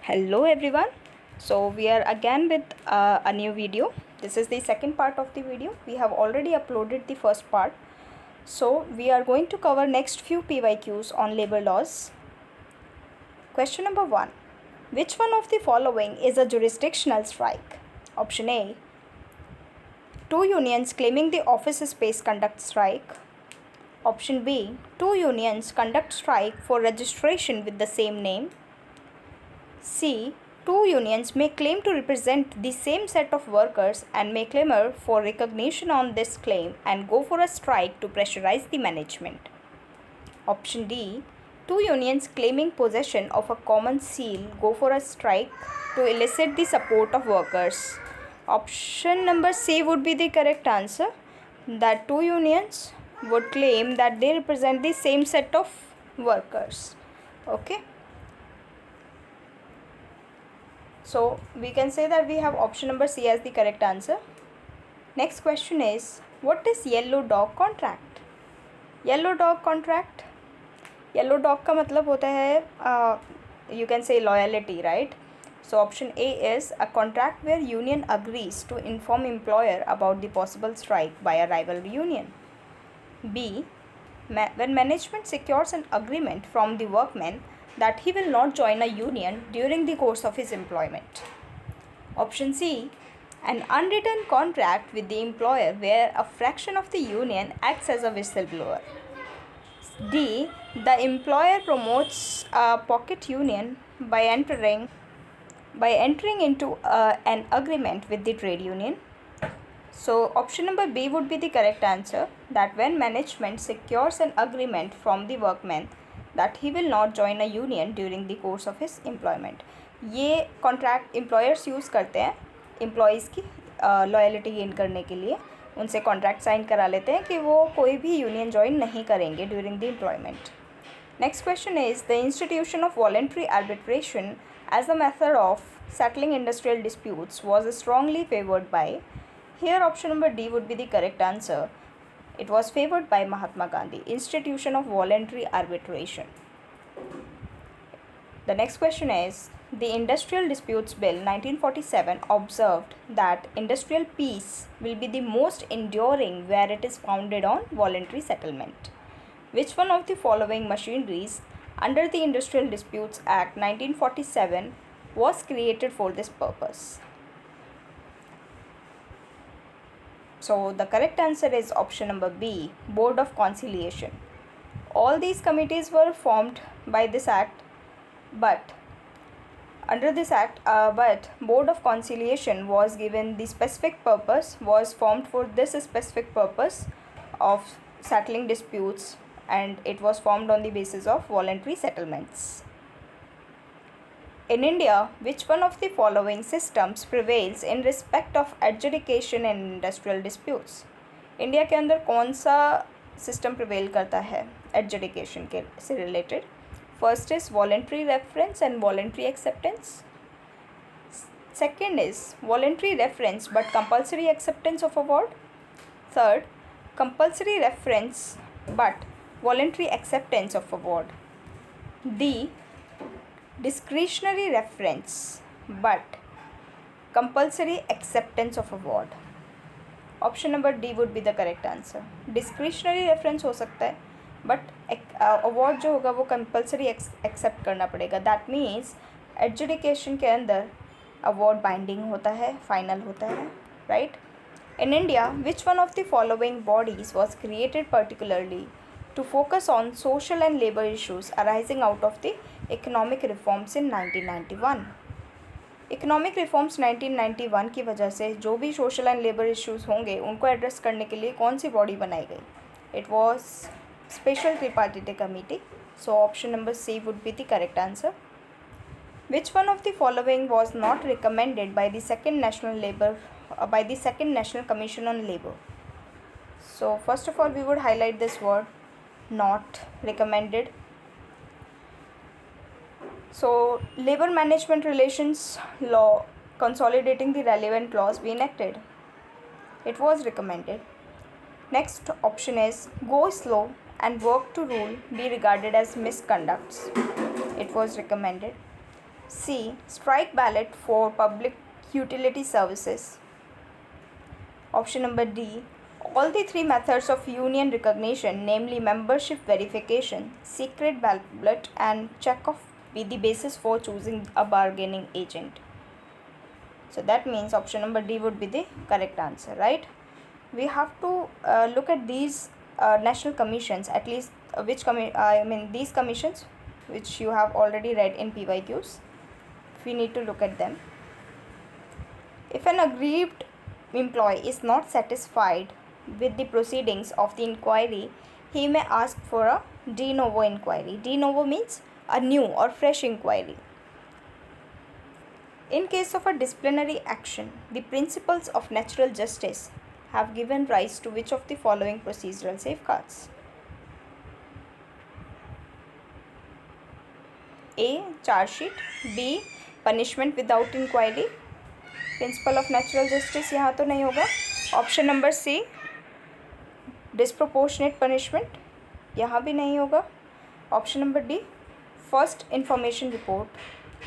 Hello everyone. So we are again with a new video. This is the second part of the video. We have already uploaded the first part. So we are going to cover next few PYQs on labor laws. Question number 1. Which one of the following is a jurisdictional strike? Option A. Two unions claiming the office space conduct strike. Option B. Two unions conduct strike for registration with the same name. C. Two unions may claim to represent the same set of workers and may clamor for recognition on this claim and go for a strike to pressurize the management. Option D. Two unions claiming possession of a common seal go for a strike to elicit the support of workers. Option number C would be the correct answer, that two unions would claim that they represent the same set of workers. Okay. So we can say that we have option number C as the correct answer. Next question is, what is yellow dog contract? Yellow dog contract, yellow dog का मतलब होता है you can say loyalty, right? So option A is a contract where union agrees to inform employer about the possible strike by a rival union. B, when management secures an agreement from the workman that he will not join a union during the course of his employment. Option C, an unwritten contract with the employer where a fraction of the union acts as a whistleblower. D, the employer promotes a pocket union by entering into an agreement with the trade union. So option number B would be the correct answer, that when management secures an agreement from the workman that he will not join a union during the course of his employment. ये contract employers use करते हैं employees की loyalty gain करने के लिए, उनसे contract sign करा लेते हैं कि वो कोई भी यूनियन ज्वाइन नहीं करेंगे during the employment. Next question is the institution of voluntary arbitration as a method of settling industrial disputes was strongly favored by. Here option number D would be the correct answer. It was favored by Mahatma Gandhi, institution of voluntary arbitration. The next question is, the Industrial Disputes Bill 1947 observed that industrial peace will be the most enduring where it is founded on voluntary settlement. Which one of the following machineries under the Industrial Disputes Act 1947 was created for this purpose? So the correct answer is option number B, Board of Conciliation. All these committees were formed by this act, but but Board of Conciliation was given the specific purpose, was formed for this specific purpose of settling disputes, and it was formed on the basis of voluntary settlements. In India, which one of the following systems prevails in respect of adjudication in industrial disputes? India के अंदर कौन सा system prevail करता है adjudication के से related? First is voluntary reference and voluntary acceptance. Second is voluntary reference but compulsory acceptance of award. Third, compulsory reference but voluntary acceptance of award. D, discretionary reference but compulsory acceptance of award. Option number D would be the correct answer. Discretionary reference हो सकता है but award जो होगा वो compulsory accept करना पड़ेगा. That means adjudication के अंदर अवार्ड बाइंडिंग होता है, फाइनल होता है, right? In India which one of the following bodies was created particularly to focus on social and labor issues arising out of the economic reforms in 1991. Economic reforms 1991 की वजह से जो भी social and labor issues होंगे उनको address करने के लिए कौन सी बॉडी बनाई गई? It was Special Tripartite Committee. So option number C would be the correct answer. Which one of the following was not recommended by the second National Commission on Labor? So first of all we would highlight this word, not recommended. So labor management relations law consolidating the relevant laws be enacted. It was recommended. Next option is go slow and work to rule be regarded as misconducts. It was recommended. C. Strike ballot for public utility services. Option number D. All the three methods of union recognition, namely membership verification, secret ballot, and check-off, be the basis for choosing a bargaining agent. So that means option number D would be the correct answer, right? We have to look at these national commissions, at least these commissions which you have already read in PYQs. We need to look at them. If an aggrieved employee is not satisfied with the proceedings of the inquiry, he may ask for a de novo inquiry. De novo means a new or fresh inquiry. In case of a disciplinary action, the principles of natural justice have given rise to which of the following procedural safeguards? A. Charge sheet. B. Punishment without inquiry. Principle of natural justice यहाँ तो नहीं होगा. Option number C. Disproportionate punishment, यहाँ भी नहीं होगा. Option नंबर डी. First information report.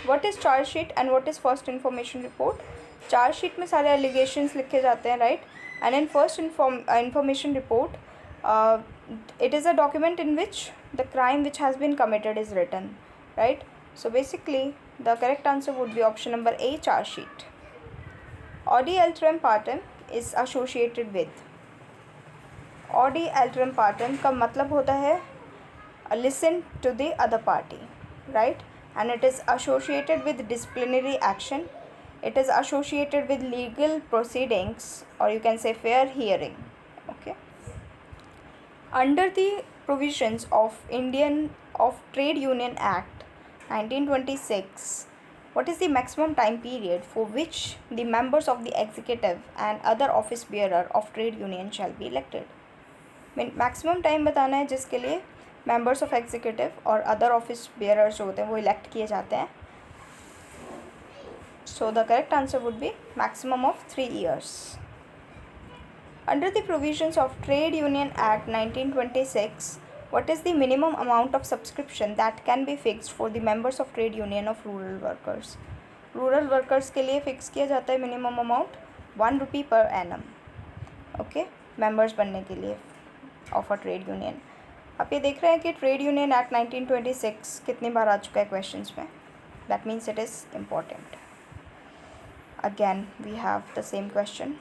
What is charge sheet and what is first information report? Charge sheet में सारे एलिगेशंस लिखे जाते हैं, right? And in first information report it is a document in which the crime which has been committed is written, right? So basically the correct answer would be option number A, charge sheet. Audi alteram partem is associated with. Audi alteram partem का मतलब होता है listen to the other party, right? And it is associated with disciplinary action. It is associated with legal proceedings, or you can say fair hearing. Okay. Under the provisions of Trade Union Act 1926, what is the maximum time period for which the members of the executive and other office bearer of trade union shall be elected? Maximum time बताना है जिसके लिए members of executive और other office bearers जो होते हैं वो elect किए जाते हैं. So the correct answer would be maximum of 3 years. Under the provisions of Trade Union Act 1926, what is the minimum amount of subscription that can be fixed for the members of Trade Union of Rural Workers? Rural workers के लिए fix किया जाता है minimum amount 1 rupee per annum. Okay, members बनने के लिए of a trade union. आप ये देख रहे हैं कि Trade Union Act 1926 कितनी बार आ चुका है questions में. That means it is important. Again, we have the same question.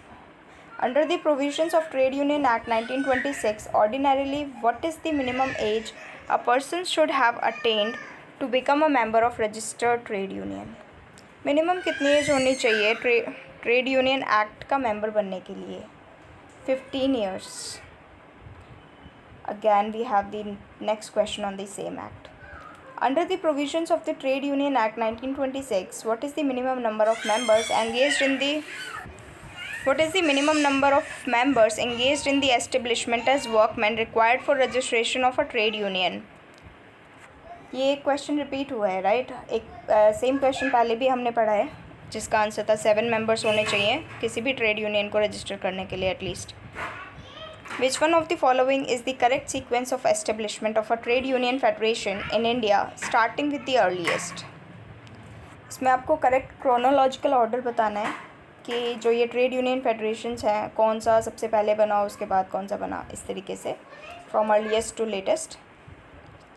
Under the provisions of Trade Union Act 1926, ordinarily, what is the minimum age a person should have attained to become a member of registered trade union? Minimum कितनी as होनी चाहिए trade union act का member बनने के लिए? 15 years. Again, we have the next question on the same act. Under the provisions of the Trade Union Act 1926, what is the minimum number of members engaged in the establishment as workmen required for registration of a trade union? ये question repeat हुआ है, right? एक same question पहले भी हमने पढ़ा है जिसका आंसर था 7 मेंबर्स होने चाहिए किसी भी ट्रेड यूनियन को रजिस्टर करने के लिए at least. Which one of the following is the correct sequence of establishment of a trade union federation in India starting with the earliest? इसमें आपको करेक्ट क्रोनोलॉजिकल ऑर्डर बताना है कि जो ये ट्रेड यूनियन फेडरेशंस हैं कौन सा सबसे पहले बना उसके बाद कौन सा बना, इस तरीके से from earliest to latest.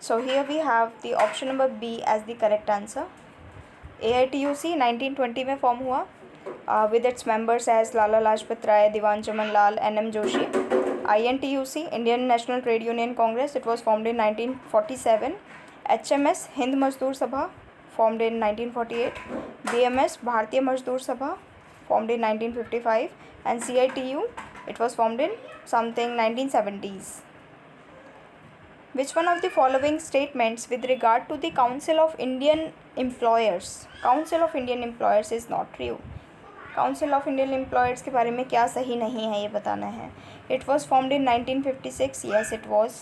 So here we have the option number B as the correct answer. AITUC 1920 में फॉर्म हुआ with its members as Lala Lajpat Rai, Diwan Chaman Lal, N.M. Joshi. INTUC, Indian National Trade Union Congress, it was formed in 1947. HMS, Hind Mazdoor Sabha, formed in 1948. BMS, Bharatiya Mazdoor Sabha, formed in 1955. And CITU, it was formed in something 1970s. Which one of the following statements with regard to the Council of Indian Employers is not true? Council of Indian employers के बारे में क्या सही नहीं है ये बताना है. It was formed in 1956. Yes it was.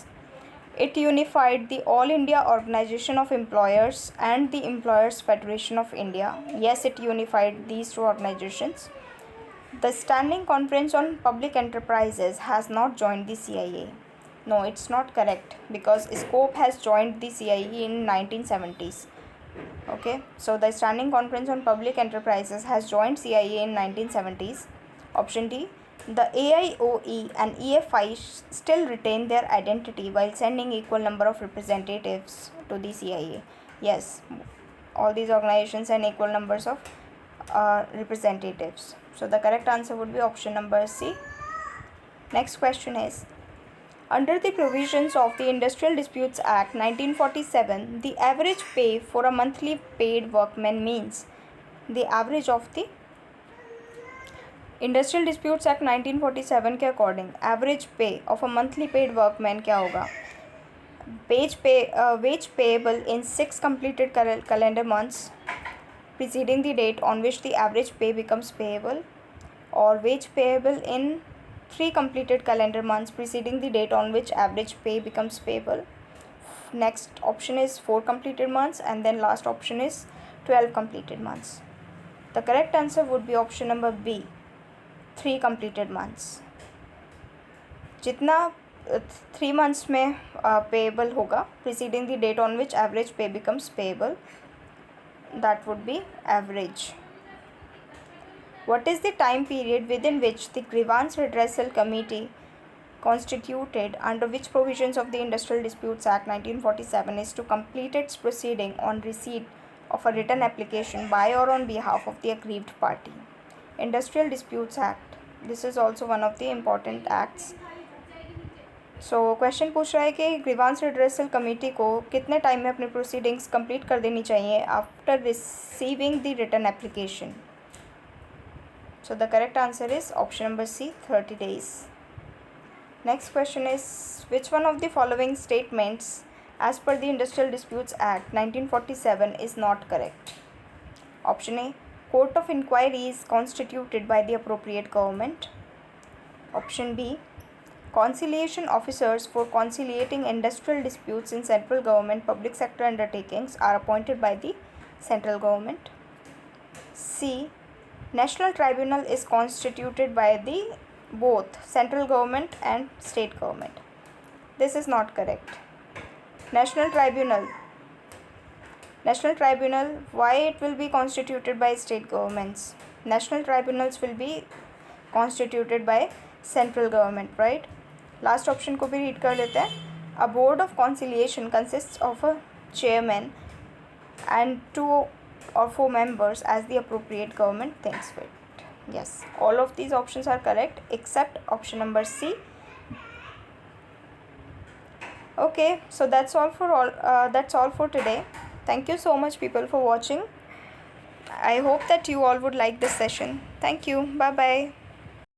It unified the all India organisation of employers and the employers federation of India. Yes it unified these two organisations. The standing conference on public enterprises has not joined the CIA. No, it's not correct because SCOPE has joined the CIE in 1970s. Okay, so the Standing Conference on Public Enterprises has joined CIA in 1970s. Option D, the AIOE and EFI still retain their identity while sending equal number of representatives to the CIA. Yes, all these organizations send equal numbers of representatives. So the correct answer would be option number C. Next question is, under the provisions of the Industrial Disputes Act 1947, the average pay for a monthly paid workman means the average of the industrial disputes act 1947 के according average पे of a monthly paid workman क्या होगा? Veg payable in 6 completed calendar months preceding the date on which the average pay becomes payable, or wage payable in 3 completed calendar months preceding the date on which average pay becomes payable. Next option is 4 completed months, and then last option is 12 completed months. The correct answer would be option number B, 3 completed months. जितना 3 months में payable होगा preceding the date on which average pay becomes payable, that would be average. What is the time period within which the grievance redressal committee constituted under which provisions of the Industrial Disputes Act 1947 is to complete its proceeding on receipt of a written application by or on behalf of the aggrieved party? Industrial Disputes Act, this is also one of the important acts. So question पूछ रहा है कि grievance redressal committee को कितने time में अपनी proceedings complete कर देनी चाहिए after receiving the written application. So the correct answer is option number C, 30 days. Next question is, which one of the following statements as per the industrial disputes act 1947 is not correct? Option A, court of inquiry is constituted by the appropriate government. Option B, conciliation officers for conciliating industrial disputes in central government public sector undertakings are appointed by the central government. C, national tribunal is constituted by the both central government and state government. This is not correct. National tribunal, why it will be constituted by state governments? National tribunals will be constituted by central government, right? Last option को भी read कर लेते हैं. A board of conciliation consists of a chairman and 2 or 4 members as the appropriate government thinks fit. Yes, all of these options are correct except option number C. Okay, so that's all for today. Thank you so much people for watching. I hope that you all would like this session. Thank you. Bye bye.